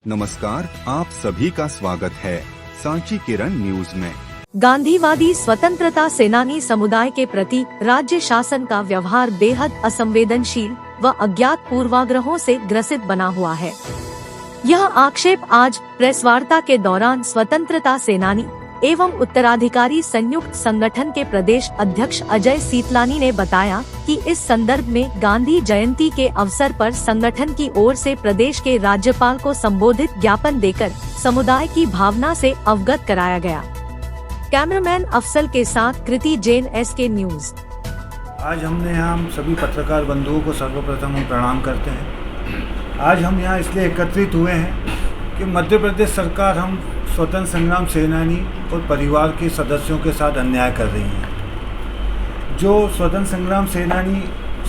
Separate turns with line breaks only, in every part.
नमस्कार, आप सभी का स्वागत है सांची किरण न्यूज में।
गांधीवादी स्वतंत्रता सेनानी समुदाय के प्रति राज्य शासन का व्यवहार बेहद असंवेदनशील व अज्ञात पूर्वाग्रहों से ग्रसित बना हुआ है। यह आक्षेप आज प्रेस वार्ता के दौरान स्वतंत्रता सेनानी एवं उत्तराधिकारी संयुक्त संगठन के प्रदेश अध्यक्ष अजय सीतलानी ने बताया कि इस संदर्भ में गांधी जयंती के अवसर पर संगठन की ओर से प्रदेश के राज्यपाल को संबोधित ज्ञापन देकर समुदाय की भावना से अवगत कराया गया। कैमरामैन अफसल के साथ कृति जैन, SK न्यूज।
आज हमने यहाँ हम सभी पत्रकार बंधुओं को सर्वप्रथम हम प्रणाम करते हैं। आज हम यहाँ इसलिए एकत्रित हुए हैं कि मध्य प्रदेश सरकार हम स्वतंत्र संग्राम सेनानी और परिवार के सदस्यों के साथ अन्याय कर रही है। जो स्वतंत्र संग्राम सेनानी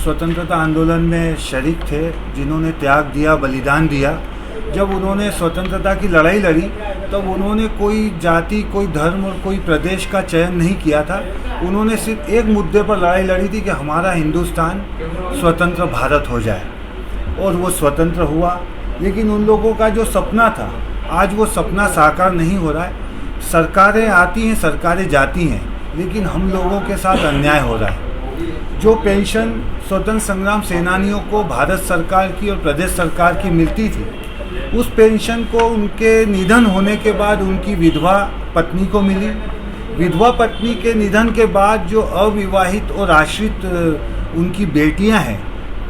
स्वतंत्रता आंदोलन में शरीक थे, जिन्होंने त्याग दिया, बलिदान दिया, जब उन्होंने स्वतंत्रता की लड़ाई लड़ी तब उन्होंने कोई जाति, कोई धर्म और कोई प्रदेश का चयन नहीं किया था। उन्होंने सिर्फ एक मुद्दे पर लड़ाई लड़ी थी कि हमारा हिंदुस्तान स्वतंत्र भारत हो जाए, और वो स्वतंत्र हुआ। लेकिन उन लोगों का जो सपना था, आज वो सपना साकार नहीं हो रहा है। सरकारें आती हैं, सरकारें जाती हैं, लेकिन हम लोगों के साथ अन्याय हो रहा है। जो पेंशन स्वतंत्र संग्राम सेनानियों को भारत सरकार की और प्रदेश सरकार की मिलती थी, उस पेंशन को उनके निधन होने के बाद उनकी विधवा पत्नी को मिली। विधवा पत्नी के निधन के बाद जो अविवाहित और आश्रित उनकी बेटियां हैं,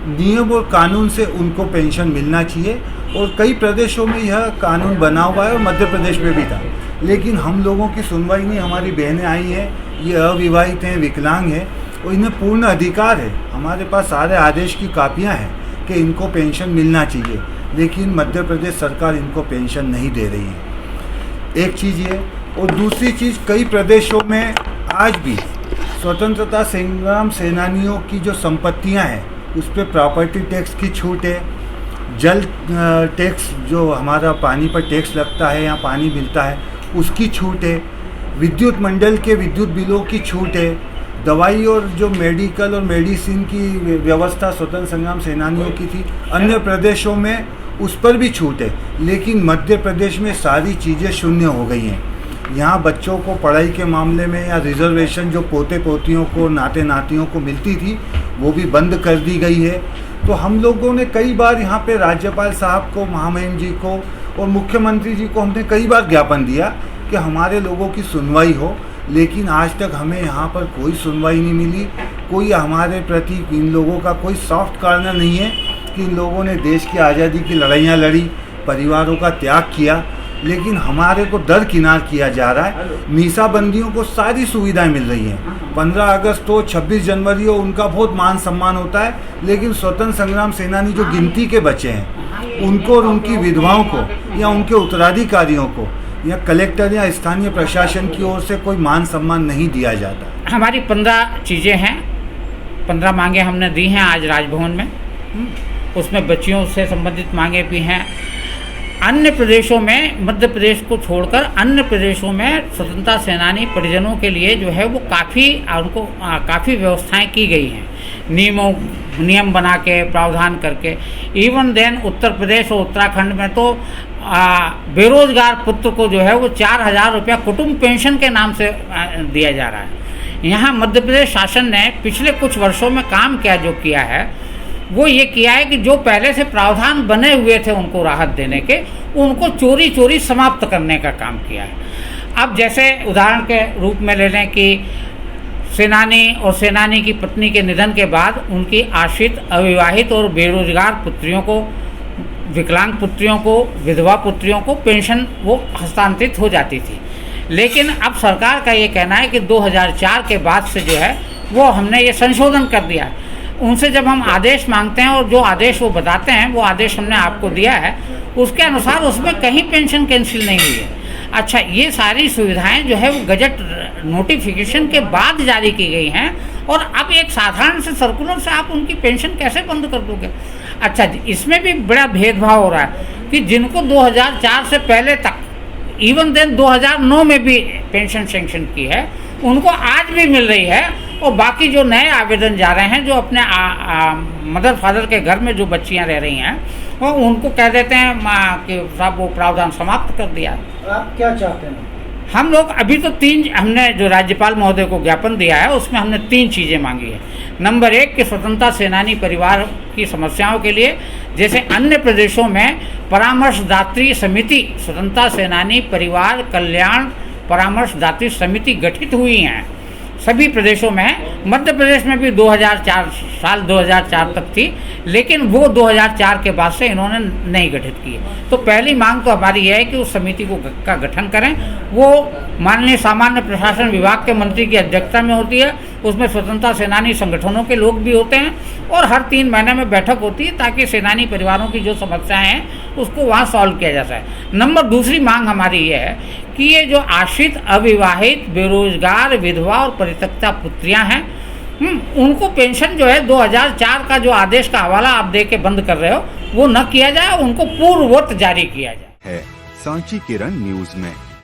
नियम और कानून से उनको पेंशन मिलना चाहिए। और कई प्रदेशों में यह कानून बना हुआ है और मध्य प्रदेश में भी था, लेकिन हम लोगों की सुनवाई नहीं। हमारी बहनें आई हैं, ये अविवाहित हैं, विकलांग हैं, और इन्हें पूर्ण अधिकार है। हमारे पास सारे आदेश की कापियां हैं कि इनको पेंशन मिलना चाहिए, लेकिन मध्य प्रदेश सरकार इनको पेंशन नहीं दे रही है। एक चीज़ ये, और दूसरी चीज़, कई प्रदेशों में आज भी स्वतंत्रता संग्राम सेनानियों की जो संपत्तियां हैं उस पर प्रॉपर्टी टैक्स की छूट है, जल टैक्स जो हमारा पानी पर टैक्स लगता है या पानी मिलता है उसकी छूट है, विद्युत मंडल के विद्युत बिलों की छूट है, दवाई और जो मेडिकल और मेडिसिन की व्यवस्था स्वतंत्र संग्राम सेनानियों की थी, अन्य प्रदेशों में उस पर भी छूट है। लेकिन मध्य प्रदेश में सारी चीज़ें शून्य हो गई हैं। यहाँ बच्चों को पढ़ाई के मामले में या रिजर्वेशन जो पोते पोतियों को, नाते नातियों को मिलती थी, वो भी बंद कर दी गई है। तो हम लोगों ने कई बार यहाँ पे राज्यपाल साहब को, महामहिम जी को और मुख्यमंत्री जी को हमने कई बार ज्ञापन दिया कि हमारे लोगों की सुनवाई हो, लेकिन आज तक हमें यहाँ पर कोई सुनवाई नहीं मिली। कोई हमारे प्रति इन लोगों का कोई सॉफ्ट कॉर्नर नहीं है कि इन लोगों ने देश की आज़ादी की लड़ाइयाँ लड़ी, परिवारों का त्याग किया, लेकिन हमारे को दरकिनार किया जा रहा है। मीसाबंदियों को सारी सुविधाएं मिल रही हैं। 15 अगस्त हो, 26 जनवरी हो, उनका बहुत मान सम्मान होता है, लेकिन स्वतंत्र संग्राम सेनानी जो गिनती के बचे हैं उनको और उनकी विधवाओं को या उनके उत्तराधिकारियों को या कलेक्टर या स्थानीय प्रशासन की ओर से कोई मान सम्मान नहीं दिया जाता।
हमारी 15 चीज़ें हैं, 15 मांगे हमने दी हैं आज राजभवन में। उसमें बच्चियों से संबंधित मांगे भी हैं। अन्य प्रदेशों में, मध्य प्रदेश को छोड़कर अन्य प्रदेशों में स्वतंत्रता सेनानी परिजनों के लिए जो है वो काफ़ी व्यवस्थाएं की गई हैं, नियम बना के, प्रावधान करके। इवन देन उत्तर प्रदेश और उत्तराखंड में तो बेरोजगार पुत्र को जो है वो 4,000 रुपया कुटुंब पेंशन के नाम से दिया जा रहा है। यहाँ मध्य प्रदेश शासन ने पिछले कुछ वर्षों में काम जो किया है वो ये किया है कि जो पहले से प्रावधान बने हुए थे उनको राहत देने के, उनको चोरी चोरी समाप्त करने का काम किया है। अब जैसे उदाहरण के रूप में ले लें कि सेनानी और सेनानी की पत्नी के निधन के बाद उनकी आश्रित, अविवाहित और बेरोजगार पुत्रियों को, विकलांग पुत्रियों को, विधवा पुत्रियों को पेंशन वो हस्तांतरित हो जाती थी। लेकिन अब सरकार का ये कहना है कि 2004 के बाद से जो है वो हमने ये संशोधन कर दिया है। उनसे जब हम आदेश मांगते हैं और जो आदेश वो बताते हैं, वो आदेश हमने आपको दिया है, उसके अनुसार उसमें कहीं पेंशन कैंसिल नहीं हुई है। अच्छा, ये सारी सुविधाएं जो है वो गजट नोटिफिकेशन के बाद जारी की गई हैं, और अब एक साधारण से सर्कुलर से आप उनकी पेंशन कैसे बंद कर दोगे? अच्छा, इसमें भी बड़ा भेदभाव हो रहा है कि जिनको 2004 से पहले तक, इवन देन 2009 में भी पेंशन सेंक्शन की है, उनको आज भी मिल रही है, और बाकी जो नए आवेदन जा रहे हैं, जो अपने मदर फादर के घर में जो बच्चियां रह रही हैं, और उनको कह देते हैं कि साहब वो प्रावधान समाप्त कर दिया।
आप क्या चाहते हैं?
हम लोग अभी तो 3 हमने जो राज्यपाल महोदय को ज्ञापन दिया है उसमें हमने 3 चीज़ें मांगी है। नंबर 1 कि स्वतंत्रता सेनानी परिवार की समस्याओं के लिए जैसे अन्य प्रदेशों में परामर्शदात्री समिति, स्वतंत्रता सेनानी परिवार कल्याण परामर्शदात्री समिति गठित हुई हैं सभी प्रदेशों में। मध्य प्रदेश में भी 2004 तक थी, लेकिन वो 2004 के बाद से इन्होंने नहीं गठित की। तो पहली मांग तो हमारी यह है कि उस समिति का गठन करें। वो माननीय सामान्य प्रशासन विभाग के मंत्री की अध्यक्षता में होती है। उसमें स्वतंत्रता सेनानी संगठनों के लोग भी होते हैं और हर 3 महीने में बैठक होती है ताकि सेनानी परिवारों की जो समस्याएं हैं उसको वहाँ सॉल्व किया जा सके। दूसरी मांग हमारी ये है कि ये जो आश्रित अविवाहित बेरोजगार विधवा और परित्यक्ता पुत्रियां हैं उनको पेंशन जो है 2004 का जो आदेश का हवाला आप दे के बंद कर रहे हो वो न किया जाए, उनको पूर्ववत जारी किया जाए।
है सांची किरण न्यूज में।